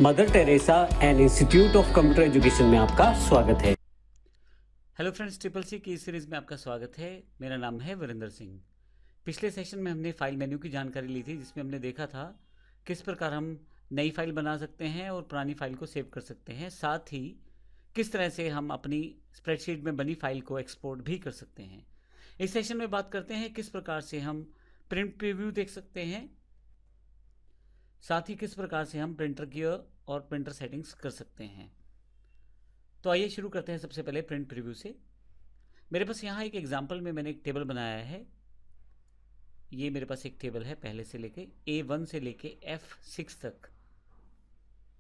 Mother Teresa and institute of computer education में आपका स्वागत है। हेलो फ्रेंड्स, ट्रिपल सी की इस सीरीज़ में आपका स्वागत है। मेरा नाम है वीरेंद्र सिंह। पिछले सेशन में हमने फाइल मेन्यू की जानकारी ली थी, जिसमें हमने देखा था किस प्रकार हम नई फाइल बना सकते हैं और पुरानी फाइल को सेव कर सकते हैं। साथ ही किस तरह से हम अपनी स्प्रेडशीट में बनी फाइल को एक्सपोर्ट भी कर सकते हैं। इस सेशन में बात करते हैं किस प्रकार से हम प्रिंट प्रीव्यू देख सकते हैं, साथ ही किस प्रकार से हम प्रिंटर की और प्रिंटर सेटिंग्स कर सकते हैं। तो आइए शुरू करते हैं सबसे पहले प्रिंट प्रीव्यू से। मेरे पास यहाँ एक एग्जांपल में मैंने एक टेबल बनाया है। ये मेरे पास एक टेबल है, पहले से लेके A1 से लेके F6 तक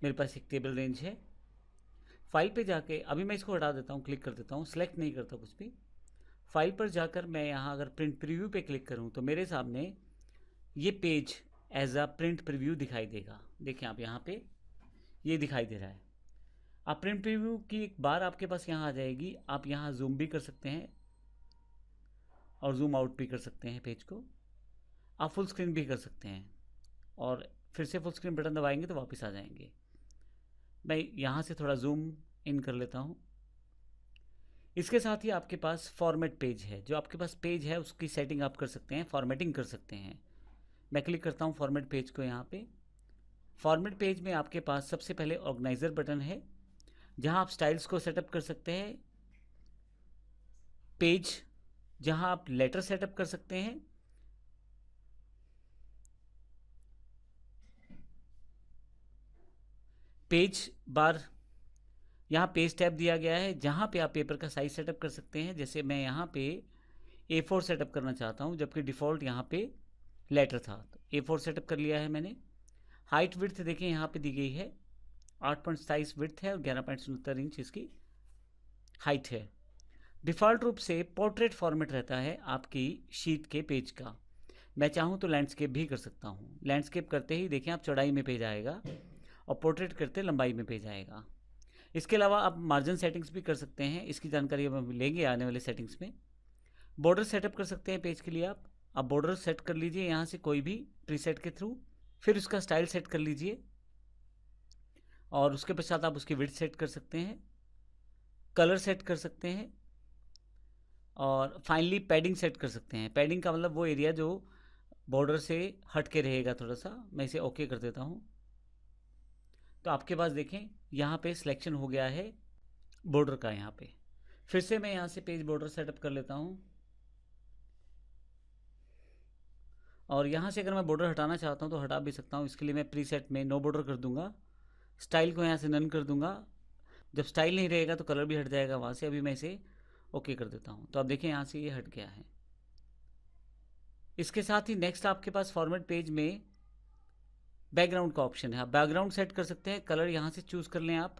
मेरे पास एक टेबल रेंज है। फाइल पे जाके अभी मैं इसको हटा देता हूँ, क्लिक कर देता हूँ, सेलेक्ट नहीं करता कुछ भी। फाइल पर जाकर मैं यहाँ अगर प्रिंट प्रीव्यू पे क्लिक करूँ तो मेरे सामने ये page as a print preview दिखाई देगा। देखिए आप यहाँ पे ये दिखाई दे रहा है। आप प्रिंट प्रीव्यू की एक बार आपके पास यहाँ आ जाएगी, आप यहाँ जूम भी कर सकते हैं और जूम आउट भी कर सकते हैं पेज को। आप फुल स्क्रीन भी कर सकते हैं और फिर से फुल स्क्रीन बटन दबाएंगे तो वापस आ जाएंगे। मैं यहाँ से थोड़ा जूम इन कर लेता हूँ। इसके साथ ही आपके पास फॉर्मेट पेज है। जो आपके पास पेज है उसकी सेटिंग आप कर सकते हैं, फॉर्मेटिंग कर सकते हैं। मैं क्लिक करता हूँ फॉर्मेट पेज को। यहाँ पे फॉर्मेट पेज में आपके पास सबसे पहले ऑर्गेनाइजर बटन है, जहाँ आप स्टाइल्स को सेटअप कर सकते हैं। पेज जहाँ आप लेटर सेटअप कर सकते हैं। पेज बार, यहाँ पेज टैब दिया गया है, जहाँ पे आप पेपर का साइज सेटअप कर सकते हैं। जैसे मैं यहाँ पे A4 सेटअप करना चाहता हूँ, जबकि डिफ़ॉल्ट यहाँ पे लेटर था, तो A4 सेटअप कर लिया है मैंने। हाइट विड्थ देखें यहाँ पे दी गई है, 8.27 विड्थ है और 11.69 इंच इसकी हाइट है। डिफ़ॉल्ट रूप से पोर्ट्रेट फॉर्मेट रहता है आपकी शीट के पेज का। मैं चाहूँ तो लैंडस्केप भी कर सकता हूँ। लैंडस्केप करते ही देखें आप चौड़ाई में पेज आएगा और पोर्ट्रेट करते लंबाई में पेज आएगा। इसके अलावा आप मार्जिन सेटिंग्स भी कर सकते हैं, इसकी जानकारी हम लेंगे आने वाले सेटिंग्स में। बॉर्डर सेटअप कर सकते हैं पेज के लिए आप बॉर्डर सेट कर लीजिए यहाँ से कोई भी प्रीसेट के थ्रू। फिर उसका स्टाइल सेट कर लीजिए और उसके पश्चात आप उसकी विड्थ सेट कर सकते हैं, कलर सेट कर सकते हैं और फाइनली पैडिंग सेट कर सकते हैं। पैडिंग का मतलब वो एरिया जो बॉर्डर से हट के रहेगा थोड़ा सा। मैं इसे ओके कर देता हूँ। तो आपके पास देखें यहाँ पे सिलेक्शन हो गया है बॉर्डर का। यहाँ पे फिर से मैं यहाँ से पेज बॉर्डर सेटअप कर लेता हूँ और यहाँ से अगर मैं बॉर्डर हटाना चाहता हूँ तो हटा भी सकता हूँ। इसके लिए मैं प्रीसेट में नो बॉर्डर कर दूंगा, स्टाइल को यहाँ से नन कर दूंगा। जब स्टाइल नहीं रहेगा तो कलर भी हट जाएगा वहाँ से। अभी मैं इसे ओके कर देता हूँ तो आप देखें यहाँ से ये हट गया है। इसके साथ ही नेक्स्ट आपके पास फॉर्मेट पेज में बैकग्राउंड का ऑप्शन है। आप बैकग्राउंड सेट कर सकते हैं, कलर यहाँ से चूज़ कर लें आप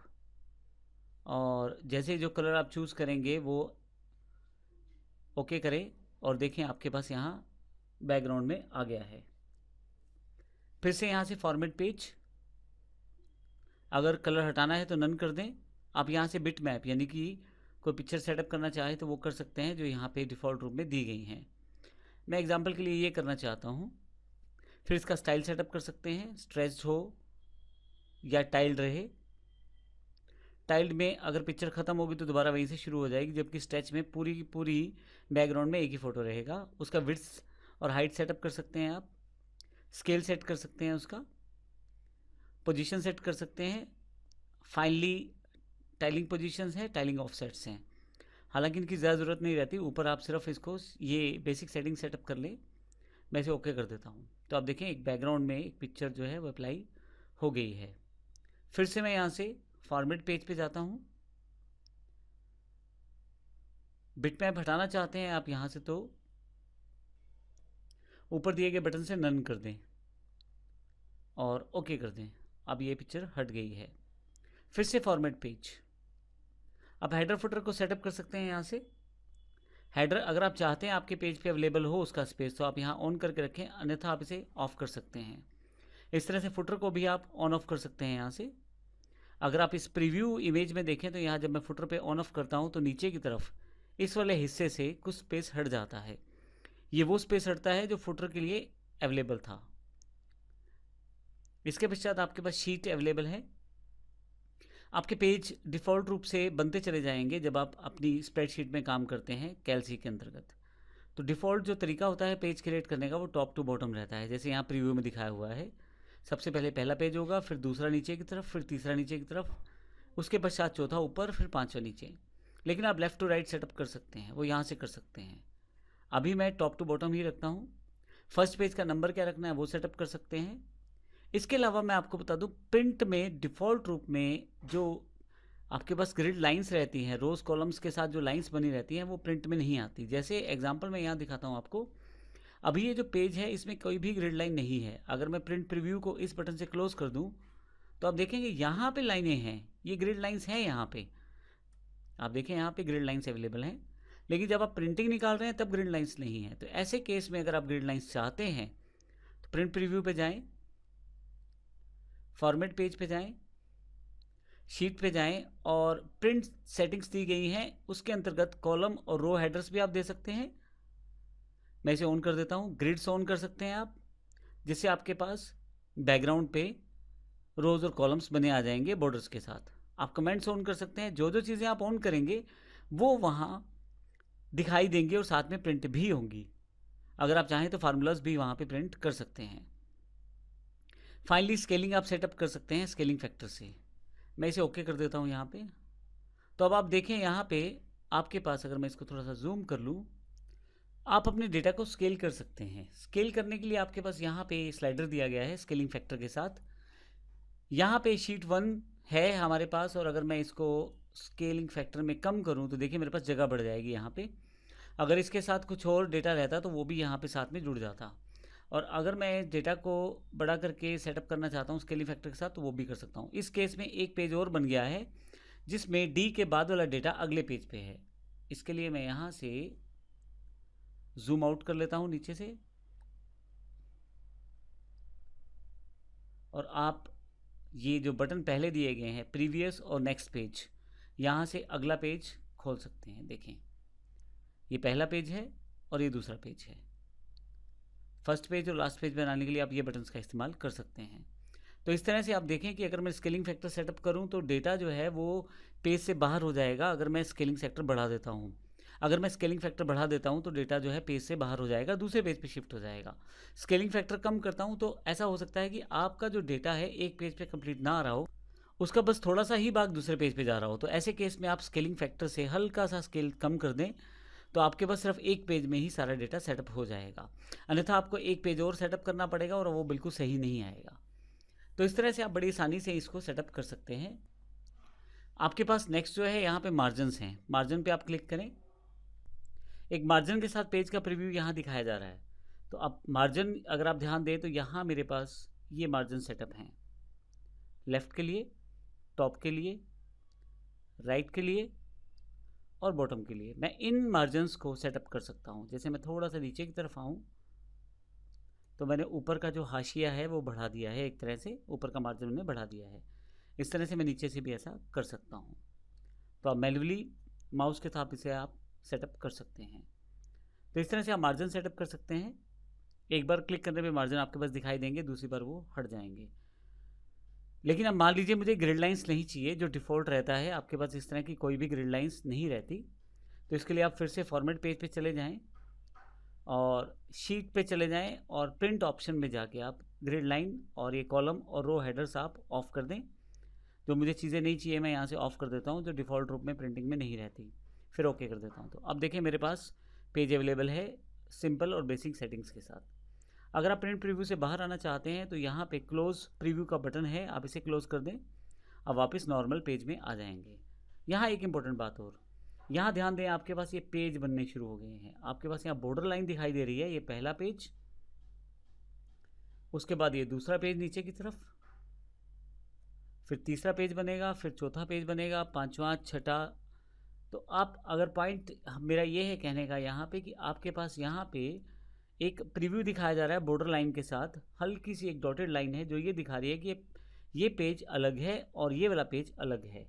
और जैसे जो कलर आप चूज़ करेंगे वो ओके करें और देखें आपके पास यहाँ बैकग्राउंड में आ गया है। फिर से यहाँ से फॉर्मेट पेज, अगर कलर हटाना है तो नन कर दें। आप यहाँ से बिट मैप यानी कि कोई पिक्चर सेटअप करना चाहे तो वो कर सकते हैं, जो यहाँ पे डिफ़ॉल्ट रूप में दी गई हैं। मैं एग्जांपल के लिए ये करना चाहता हूँ। फिर इसका स्टाइल सेटअप कर सकते हैं, स्ट्रेच्ड हो या टाइल्ड रहे। टाइल्ड में अगर पिक्चर ख़त्म होगी तो दोबारा वहीं से शुरू हो जाएगी, जबकि स्ट्रेच में पूरी की पूरी बैकग्राउंड में एक ही फ़ोटो रहेगा। उसका विड्थ और हाइट सेटअप कर सकते हैं आप, स्केल सेट कर सकते हैं, उसका पोजीशन सेट कर सकते हैं। फाइनली टाइलिंग पोजीशंस हैं, टाइलिंग ऑफसेट्स हैं। हालांकि इनकी ज़्यादा ज़रूरत नहीं रहती, ऊपर आप सिर्फ इसको ये बेसिक सेटिंग सेटअप कर लें। मैं इसे ओके कर देता हूँ तो आप देखें एक बैकग्राउंड में एक पिक्चर जो है वो अप्लाई हो गई है। फिर से मैं यहाँ से फॉर्मेट पेज पे जाता हूँ। बिटमैप हटाना चाहते हैं आप यहाँ से तो ऊपर दिए गए बटन से नन कर दें और ओके कर दें। अब ये पिक्चर हट गई है। फिर से फॉर्मेट पेज, अब हेडर फुटर को सेटअप कर सकते हैं यहाँ से। हेडर अगर आप चाहते हैं आपके पेज पे अवेलेबल हो उसका स्पेस तो आप यहाँ ऑन करके रखें, अन्यथा आप इसे ऑफ कर सकते हैं। इस तरह से फुटर को भी आप ऑन ऑफ कर सकते हैं यहाँ से। अगर आप इस प्रीव्यू इमेज में देखें तो यहाँ जब मैं फुटर पे ऑन ऑफ करता हूँ तो नीचे की तरफ इस वाले हिस्से से कुछ स्पेस हट जाता है। ये वो स्पेस हटता है जो फुटर के लिए अवेलेबल था। इसके पश्चात आपके पास शीट अवेलेबल है। आपके पेज डिफ़ॉल्ट रूप से बनते चले जाएंगे जब आप अपनी स्प्रेडशीट में काम करते हैं कैलसी के अंतर्गत। तो डिफ़ॉल्ट जो तरीका होता है पेज क्रिएट करने का वो टॉप टू बॉटम रहता है, जैसे यहाँ प्रीव्यू में दिखाया हुआ है। सबसे पहले पहला पेज होगा, फिर दूसरा नीचे की तरफ, फिर तीसरा नीचे की तरफ, उसके पश्चात चौथा ऊपर, फिर पांचवा नीचे। लेकिन आप लेफ़्ट टू राइट सेटअप कर सकते हैं, वो यहाँ से कर सकते हैं। अभी मैं टॉप टू बॉटम ही रखता हूँ। फर्स्ट पेज का नंबर क्या रखना है वो सेटअप कर सकते हैं। इसके अलावा मैं आपको बता दूं, प्रिंट में डिफ़ॉल्ट रूप में जो आपके पास ग्रिड लाइंस रहती हैं, रोज़ कॉलम्स के साथ जो लाइंस बनी रहती हैं वो प्रिंट में नहीं आती। जैसे एग्जांपल मैं यहाँ दिखाता हूँ आपको। अभी ये जो पेज है इसमें कोई भी ग्रिड लाइन नहीं है। अगर मैं प्रिंट प्रीव्यू को इस बटन से क्लोज कर दूँ तो आप देखेंगे यहाँ पे लाइनें हैं, ये ग्रिड लाइंस हैं यहाँ पे। आप देखें यहाँ पे ग्रिड लाइंस अवेलेबल हैं, लेकिन जब आप प्रिंटिंग निकाल रहे हैं तब ग्रिड लाइंस नहीं है। तो ऐसे केस में अगर आप ग्रिड लाइंस चाहते हैं तो प्रिंट प्रीव्यू पे जाएं, फॉर्मेट पेज पे जाएं, शीट पे जाएं और प्रिंट सेटिंग्स दी गई हैं, उसके अंतर्गत कॉलम और रो हेडर्स भी आप दे सकते हैं। मैं इसे ऑन कर देता हूं। ग्रिड्स ऑन कर सकते हैं आप, जिससे आपके पास बैकग्राउंड पे रोज और कॉलम्स बने आ जाएंगे बॉर्डर्स के साथ। आप कमेंट्स ऑन कर सकते हैं। जो जो चीज़ें आप ऑन करेंगे वो वहाँ दिखाई देंगी और साथ में प्रिंट भी होंगी। अगर आप चाहें तो फार्मूलाज भी वहाँ पे प्रिंट कर सकते हैं। फाइनली स्केलिंग आप सेटअप कर सकते हैं स्केलिंग फैक्टर से। मैं इसे ओके कर देता हूँ यहाँ पे। तो अब आप देखें यहाँ पे आपके पास, अगर मैं इसको थोड़ा सा जूम कर लूँ, आप अपने डेटा को स्केल कर सकते हैं। स्केल करने के लिए आपके पास यहाँ पे स्लाइडर दिया गया है स्केलिंग फैक्टर के साथ। यहाँ पे शीट 1 है हमारे पास, और अगर मैं इसको स्केलिंग फैक्टर में कम करूँ तो देखिए मेरे पास जगह बढ़ जाएगी यहाँ पे। अगर इसके साथ कुछ और डेटा रहता तो वो भी यहाँ पे साथ में जुड़ जाता। और अगर मैं डेटा को बड़ा करके सेटअप करना चाहता हूँ स्केलिंग फैक्टर के साथ तो वो भी कर सकता हूँ। इस केस में एक पेज और बन गया है जिसमें डी के बाद वाला डेटा अगले पेज पे है। इसके लिए मैं यहाँ से जूम आउट कर लेता हूँ नीचे से, और आप ये जो बटन पहले दिए गए हैं प्रीवियस और नेक्स्ट पेज, यहाँ से अगला पेज खोल सकते हैं। देखें ये पहला पेज है और ये दूसरा पेज है। फर्स्ट पेज और लास्ट पेज बनाने के लिए आप ये बटन्स का इस्तेमाल कर सकते हैं। तो इस तरह से आप देखें कि अगर मैं स्केलिंग फैक्टर सेटअप करूं तो डेटा जो है वो पेज से बाहर हो जाएगा। अगर मैं स्केलिंग फैक्टर बढ़ा देता हूं, अगर मैं स्केलिंग फैक्टर बढ़ा देता हूं तो डेटा जो है पेज से बाहर हो जाएगा, दूसरे पेज पे शिफ्ट हो जाएगा। स्केलिंग फैक्टर कम करता हूं तो ऐसा हो सकता है कि आपका जो डेटा है एक पेज पे कंप्लीट ना आ रहा हो, उसका बस थोड़ा सा ही भाग दूसरे पेज पे जा रहा हो। तो ऐसे केस में आप स्केलिंग फैक्टर से हल्का सा स्केल कम कर दें तो आपके पास सिर्फ एक पेज में ही सारा डेटा सेटअप हो जाएगा। अन्यथा आपको एक पेज और सेटअप करना पड़ेगा और वो बिल्कुल सही नहीं आएगा। तो इस तरह से आप बड़ी आसानी से इसको सेटअप कर सकते हैं। आपके पास नेक्स्ट जो है यहाँ पे मार्जिन्स हैं। मार्जिन पे आप क्लिक करें। एक मार्जिन के साथ पेज का प्रीव्यू यहाँ दिखाया जा रहा है। तो अब मार्जिन अगर आप ध्यान दें तो यहाँ मेरे पास ये मार्जिन सेटअप हैं, लेफ़्ट के लिए, टॉप के लिए, राइट के लिए और बॉटम के लिए। मैं इन मार्जिन्स को सेटअप कर सकता हूँ। जैसे मैं थोड़ा सा नीचे की तरफ आऊँ तो मैंने ऊपर का जो हाशिया है वो बढ़ा दिया है, एक तरह से ऊपर का मार्जिन मैंने बढ़ा दिया है। इस तरह से मैं नीचे से भी ऐसा कर सकता हूँ। तो आप मैन्युअली माउस के साथ इसे आप सेटअप कर सकते हैं। तो इस तरह से आप मार्जिन सेटअप कर सकते हैं। एक बार क्लिक करने पे मार्जिन आपके पास दिखाई देंगे, दूसरी बार वो हट जाएंगे। लेकिन अब मान लीजिए मुझे ग्रिड लाइंस नहीं चाहिए, जो डिफ़ॉल्ट रहता है आपके पास इस तरह की कोई भी ग्रिड लाइंस नहीं रहती। तो इसके लिए आप फिर से फॉर्मेट पेज पे चले जाएं और शीट पे चले जाएं और प्रिंट ऑप्शन में जाके आप ग्रिड लाइन और ये कॉलम और रो हेडर्स आप ऑफ़ कर दें। जो मुझे चीज़ें नहीं चाहिए मैं यहाँ से ऑफ़ कर देता हूँ, जो डिफ़ॉल्ट रूप में प्रिंटिंग में नहीं रहती। फिर ओके कर देता हूँ। तो अब देखें मेरे पास पेज अवेलेबल है सिंपल और बेसिक सेटिंग्स के साथ। अगर आप प्रिंट प्रीव्यू से बाहर आना चाहते हैं तो यहाँ पे क्लोज प्रीव्यू का बटन है, आप इसे क्लोज कर दें। अब वापस नॉर्मल पेज में आ जाएंगे। यहाँ एक इंपॉर्टेंट बात और, यहाँ ध्यान दें आपके पास ये पेज बनने शुरू हो गए हैं। आपके पास यहाँ बॉर्डर लाइन दिखाई दे रही है, ये पहला पेज, उसके बाद ये दूसरा पेज नीचे की तरफ, फिर तीसरा पेज बनेगा, फिर चौथा पेज बनेगा, पांचवा, छठा। तो आप अगर पॉइंट मेरा ये है कहने का यहाँ पे कि आपके पास यहाँ पे एक प्रीव्यू दिखाया जा रहा है बॉर्डर लाइन के साथ, हल्की सी एक डॉटेड लाइन है जो ये दिखा रही है कि ये पेज अलग है और ये वाला पेज अलग है।